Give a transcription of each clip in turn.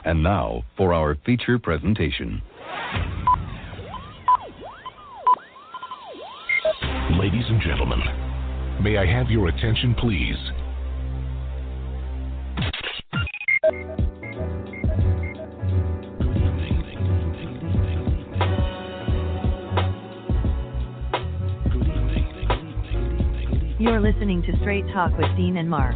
And now for our feature presentation. Ladies and gentlemen, may I have your attention, please? You're listening to Straight Talk with Dean and Mark.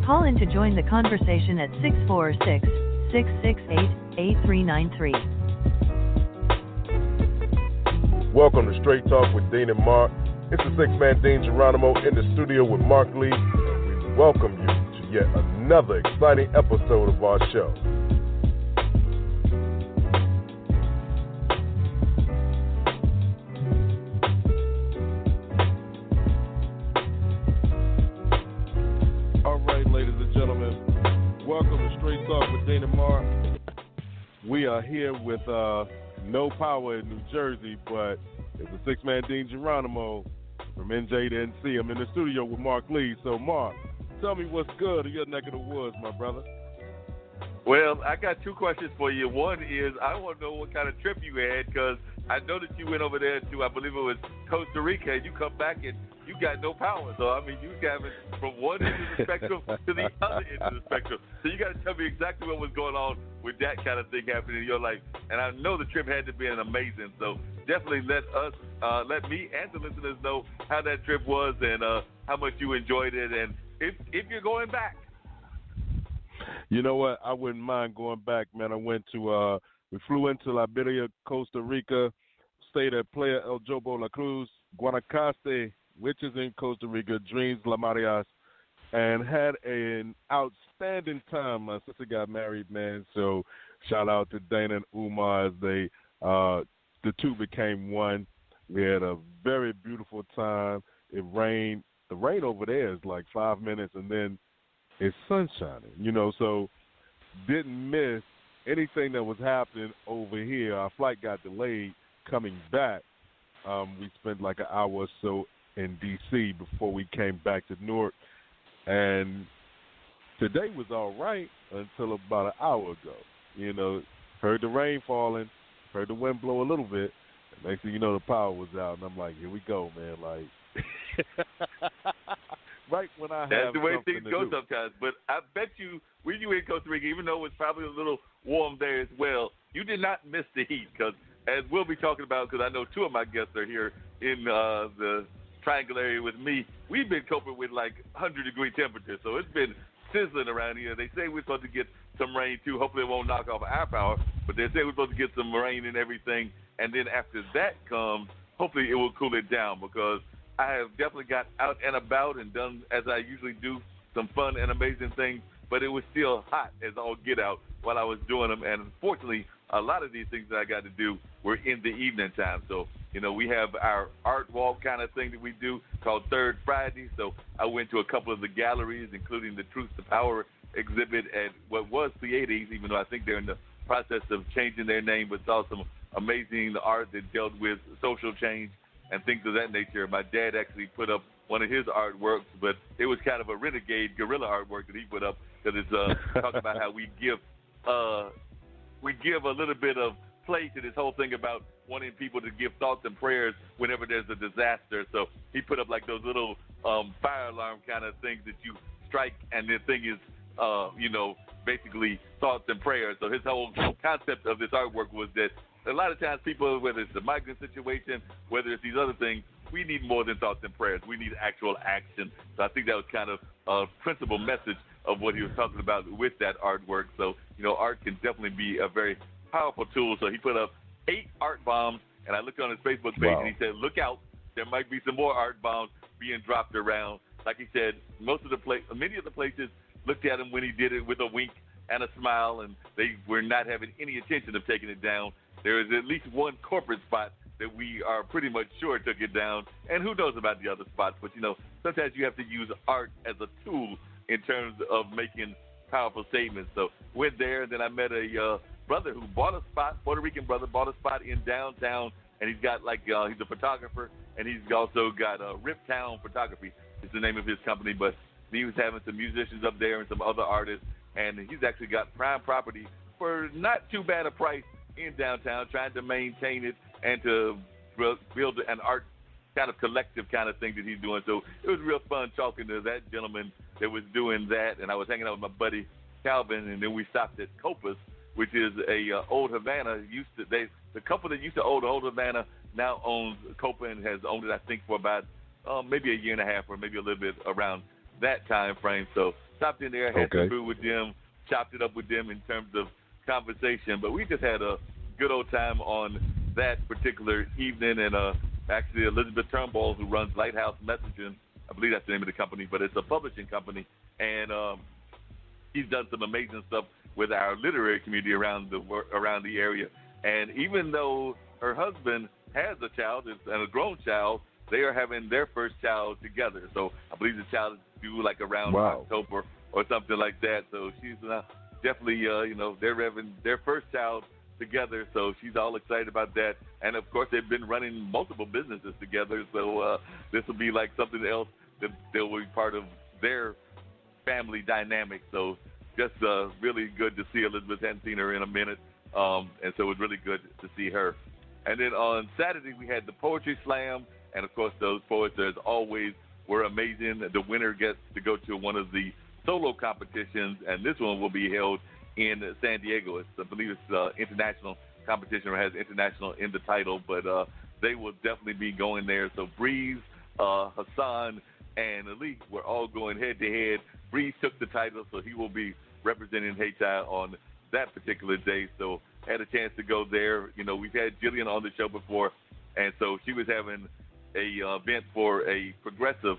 Call in to join the conversation at 646-668-8393. Welcome to Straight Talk with Dean and Mark. It's the six-man Dean Geronimo in the studio with Mark Lee, and we welcome you to yet another exciting episode of our show. All right, ladies and gentlemen, welcome to Straight Talk with Dean and Mark. We are here with no power in New Jersey, but it's the six-man Dean Geronimo from NJ to NC. I'm in the studio with Mark Lee. So, Mark, tell me what's good in your neck of the woods, my brother. Well, I got two questions for you. One is I want to know what kind of trip you had, because I know that you went over there to, I believe it was Costa Rica, and you come back and you got no power. So, I mean, you got it from one end of the spectrum to the other end of the spectrum. So you got to tell me exactly what was going on with that kind of thing happening in your life. And I know the trip had to be amazing. So definitely let me and the listeners know how that trip was and how much you enjoyed it, and if you're going back. You know what? I wouldn't mind going back, man. I went to, we flew into Liberia, Costa Rica, stayed at Playa El Jobo La Cruz, Guanacaste, which is in Costa Rica, Dreams La Marias, and had an outstanding time. My sister got married, man, so shout out to Dana and Umar as they, the two became one. We had a very beautiful time. It rained. The rain over there is like 5 minutes, and then it's sunshining, you know, so didn't miss anything that was happening over here. Our flight got delayed coming back. We spent like an hour or so in D.C. before we came back to Newark, and today was all right until about an hour ago. You know, heard the rain falling, heard the wind blow a little bit, and next thing you know, the power was out, and I'm like, here we go, man, like, right when I have That's the way something things to go do. sometimes. But I bet you, when you were in Costa Rica, even though it was probably a little warm there as well, you did not miss the heat, because as we'll be talking about, because I know two of my guests are here in the triangle area with me, we've been coping with like 100-degree temperatures, so it's been sizzling around here. They say we're supposed to get some rain too. Hopefully it won't knock off our power, but they say we're supposed to get some rain and everything, and then after that comes, hopefully it will cool it down, because I have definitely got out and about and done, as I usually do, some fun and amazing things, but it was still hot as all get out while I was doing them, and unfortunately, a lot of these things that I got to do were in the evening time. So, you know, we have our art walk kind of thing that we do called Third Friday. So I went to a couple of the galleries, including the Truth to Power exhibit at what was the 80s, even though I think they're in the process of changing their name, but saw some amazing art that dealt with social change and things of that nature. My dad actually put up one of his artworks, but it was kind of a renegade guerrilla artwork that he put up, because it's talking about how we give a little bit of play to this whole thing about wanting people to give thoughts and prayers whenever there's a disaster. So he put up like those little fire alarm kind of things that you strike, and the thing is, basically thoughts and prayers. So his whole concept of this artwork was that a lot of times people, whether it's the migrant situation, whether it's these other things, we need more than thoughts and prayers. We need actual action. So I think that was kind of a principal message of what he was talking about with that artwork. So, you know, art can definitely be a very powerful tool. So he put up 8 art bombs, and I looked on his Facebook page, and he said, look out, there might be some more art bombs being dropped around. Like he said, many of the places looked at him when he did it with a wink and a smile, and they were not having any intention of taking it down. There is at least one corporate spot that we are pretty much sure took it down, and who knows about the other spots. But, you know, sometimes you have to use art as a tool in terms of making powerful statements. So went there, and then I met a brother who bought a spot, Puerto Rican brother, bought a spot in downtown, and he's got he's a photographer, and he's also got Riptown Photography is the name of his company, but he was having some musicians up there and some other artists, and he's actually got prime property for not too bad a price in downtown, trying to maintain it and to build an art kind of collective kind of thing that he's doing. So it was real fun talking to that gentleman that was doing that, and I was hanging out with my buddy Calvin, and then we stopped at Copa's, which is a Old Havana. The couple that used to own Old Havana now owns Copa and has owned it, I think, for about maybe a year and a half or maybe a little bit around that time frame. So stopped in there, had some food with them, chopped it up with them in terms of conversation. But we just had a good old time on that particular evening. And actually Elizabeth Turnbull, who runs Lighthouse Messaging, I believe that's the name of the company, but it's a publishing company. And he's done some amazing stuff with our literary community around the area. And even though her husband has a child and a grown child, they are having their first child together. So I believe the child is due like around October or something like that. So she's definitely, they're having their first child together. So she's all excited about that. And, of course, they've been running multiple businesses together. So this will be like something else that will be part of their family dynamic. So just really good to see Elizabeth. Hadn't seen her in a minute. And so it was really good to see her. And then on Saturday, we had the Poetry Slam. And, of course, those poets, as always, were amazing. The winner gets to go to one of the solo competitions, and this one will be held in San Diego. I believe it's international competition, or has international in the title, but they will definitely be going there. So Breeze, Hassan, and Ali were all going head-to-head. Breeze took the title, so he will be representing Haiti on that particular day. So had a chance to go there. You know, we've had Jillian on the show before, and so she was having a event for a progressive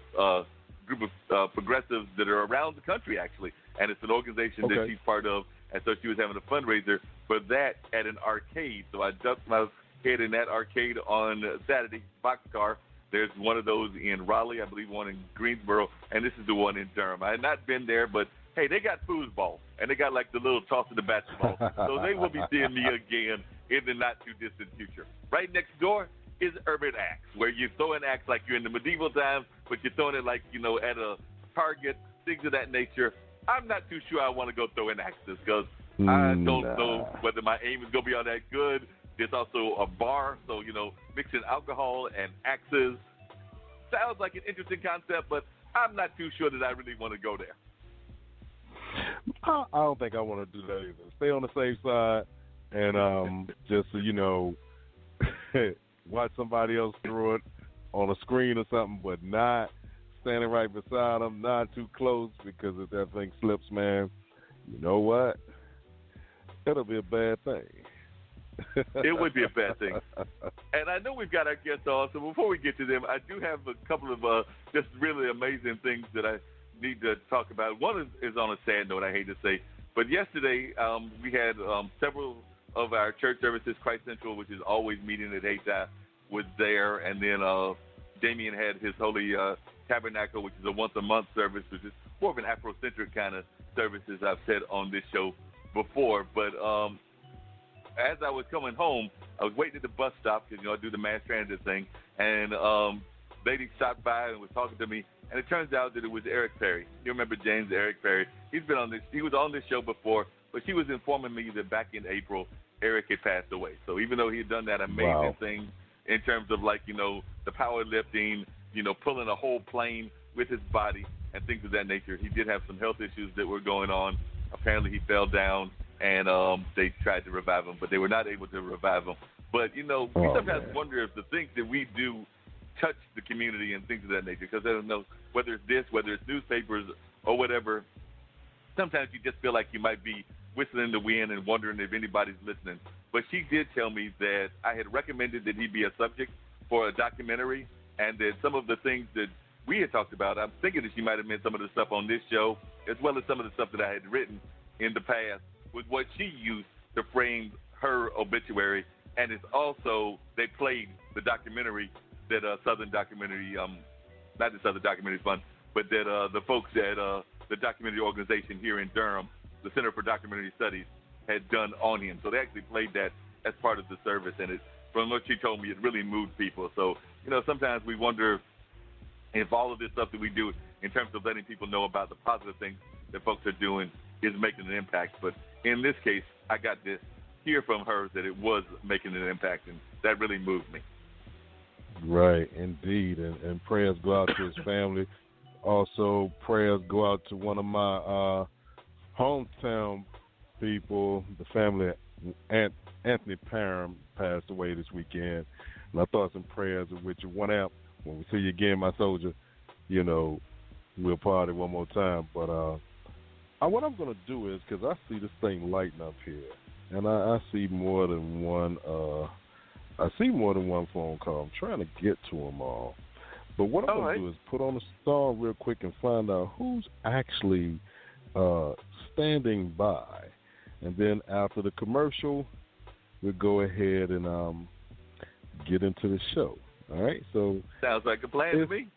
group of progressives that are around the country, actually, and it's an organization that she's part of, and so she was having a fundraiser for that at an arcade. So I ducked my head in that arcade on Saturday, Boxcar. There's one of those in Raleigh, I believe one in Greensboro, and this is the one in Durham. I had not been there, but hey, they got foosball, and they got like the little toss of the basketball, so they will be seeing me again in the not-too-distant future. Right next door is Urban Axe, where you throw an axe like you're in the medieval times, but you're throwing it like, at a target, things of that nature. I'm not too sure I want to go throwing axes because I don't know whether my aim is going to be all that good. There's also a bar, so, mixing alcohol and axes. Sounds like an interesting concept, but I'm not too sure that I really want to go there. I don't think I want to do that either. Stay on the safe side and just, watch somebody else throw it on a screen or something, but not standing right beside them, not too close, because if that thing slips, man, you know what? That'll be a bad thing. It would be a bad thing. And I know we've got our guests on, so before we get to them, I do have a couple of just really amazing things that I need to talk about. One is on a sad note, I hate to say, but yesterday we had several of our church services. Christ Central, which is always meeting at Hayti, was there, and then Damien had his Holy Tabernacle, which is a once-a-month service, which is more of an Afrocentric kind of service, as I've said on this show before. But as I was coming home, I was waiting at the bus stop because, I do the mass transit thing, and lady stopped by and was talking to me, and it turns out that it was Eric Perry. You remember James Eric Perry? He was on this show before, but she was informing me that back in April, Eric had passed away. So even though he had done that amazing thing in terms of the powerlifting, pulling a whole plane with his body and things of that nature, he did have some health issues that were going on. Apparently he fell down and they tried to revive him, but they were not able to revive him. But, we sometimes wonder if the things that we do touch the community and things of that nature, because I don't know whether it's this, whether it's newspapers or whatever. Sometimes you just feel like you might be whistling in the wind and wondering if anybody's listening. But she did tell me that I had recommended that he be a subject for a documentary, and that some of the things that we had talked about, I'm thinking that she might have meant some of the stuff on this show, as well as some of the stuff that I had written in the past, was what she used to frame her obituary. And it's also, they played the documentary that Southern Documentary, not the Southern Documentary Fund, but that the folks at the documentary organization here in Durham, the Center for Documentary Studies, had done on him. So they actually played that as part of the service, and from what she told me, it really moved people. So, sometimes we wonder if all of this stuff that we do in terms of letting people know about the positive things that folks are doing, is making an impact. But in this case, I got to hear from her that it was making an impact, and that really moved me. Right, indeed, and prayers go out to his family. Also, prayers go out to one of my hometown people, the family. Anthony Parham passed away this weekend, and I thought some prayers are with you. One amp, when we see you again, my soldier, you know, we'll party one more time. But what I'm going to do is, because I see this thing lighting up here, and I see more than one. I see more than one phone call. I'm trying to get to them all. But what I'm going to do is put on a song real quick and find out who's actually standing by. And then after the commercial, we'll go ahead and get into the show. All right? So sounds like a plan to me.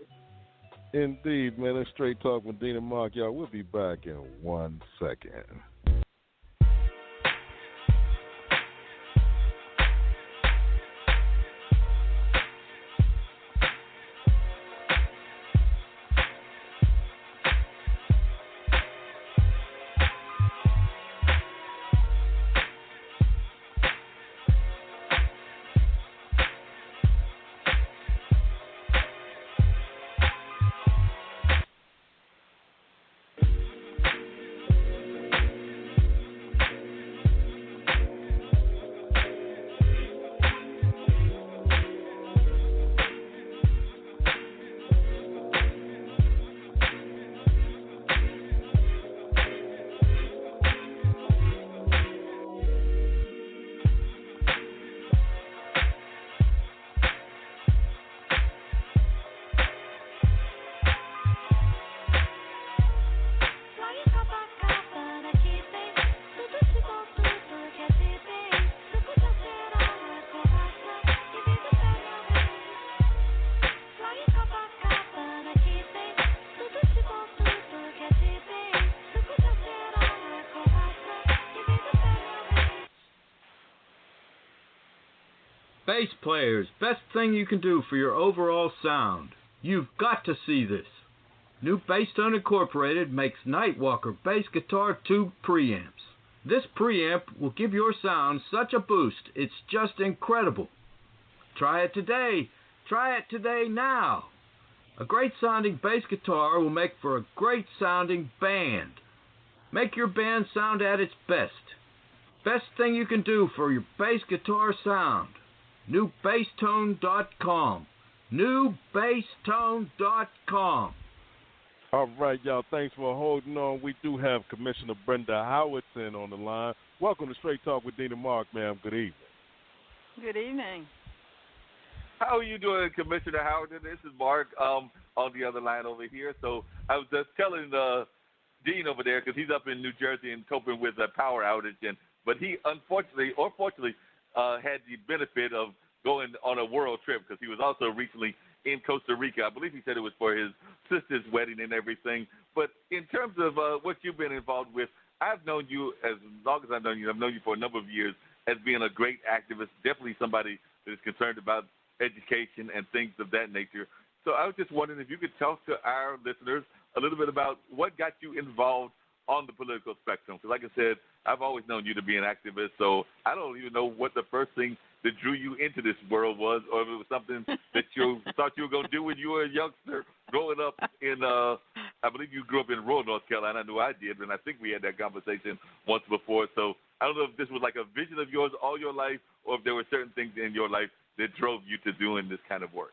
Indeed, man. That's Straight Talk with Dean and Mark. Y'all, we'll be back in 1 second. Bass players, best thing you can do for your overall sound. You've got to see this. New Basstone Incorporated makes Nightwalker bass guitar tube preamps. This preamp will give your sound such a boost, it's just incredible. Try it today. Try it today now. A great sounding bass guitar will make for a great sounding band. Make your band sound at its best. Best thing you can do for your bass guitar sound. NewBassTone.com. NewBassTone.com. All right, y'all. Thanks for holding on. We do have Commissioner Brenda Howerton on the line. Welcome to Straight Talk with Dean and Mark, ma'am. Good evening. Good evening. How are you doing, Commissioner Howerton? This is Mark on the other line over here. So I was just telling Dean over there, because he's up in New Jersey and coping with a power outage, but he unfortunately or fortunately had the benefit of going on a world trip, because he was also recently in Costa Rica. I believe he said it was for his sister's wedding and everything. But in terms of what you've been involved with, I've known you as long as I've known you. I've known you for a number of years as being a great activist, definitely somebody that is concerned about education and things of that nature. So I was just wondering if you could talk to our listeners a little bit about what got you involved on the political spectrum. Because like I said, I've always known you to be an activist, so I don't even know what the first thing that drew you into this world was, or if it was something that you thought you were going to do when you were a youngster growing up in, I believe you grew up in rural North Carolina. I know I did, and I think we had that conversation once before. So I don't know if this was like a vision of yours all your life, or if there were certain things in your life that drove you to doing this kind of work.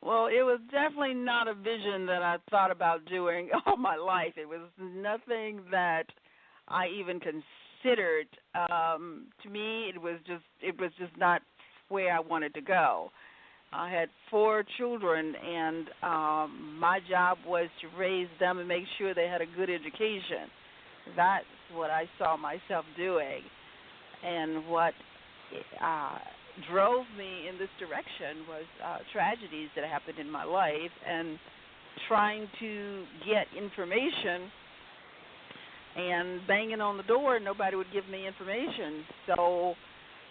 Well, it was definitely not a vision that I thought about doing all my life. It was nothing that I even considered. To me, it was just not where I wanted to go. I had 4 children, and my job was to raise them and make sure they had a good education. That's what I saw myself doing, and what drove me in this direction was tragedies that happened in my life, and trying to get information and banging on the door, and nobody would give me information. So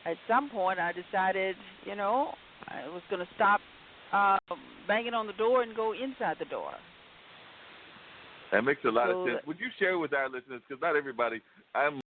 at some point I decided, I was going to stop banging on the door and go inside the door. That makes a lot of sense. Would you share with our listeners, because not everybody, I'm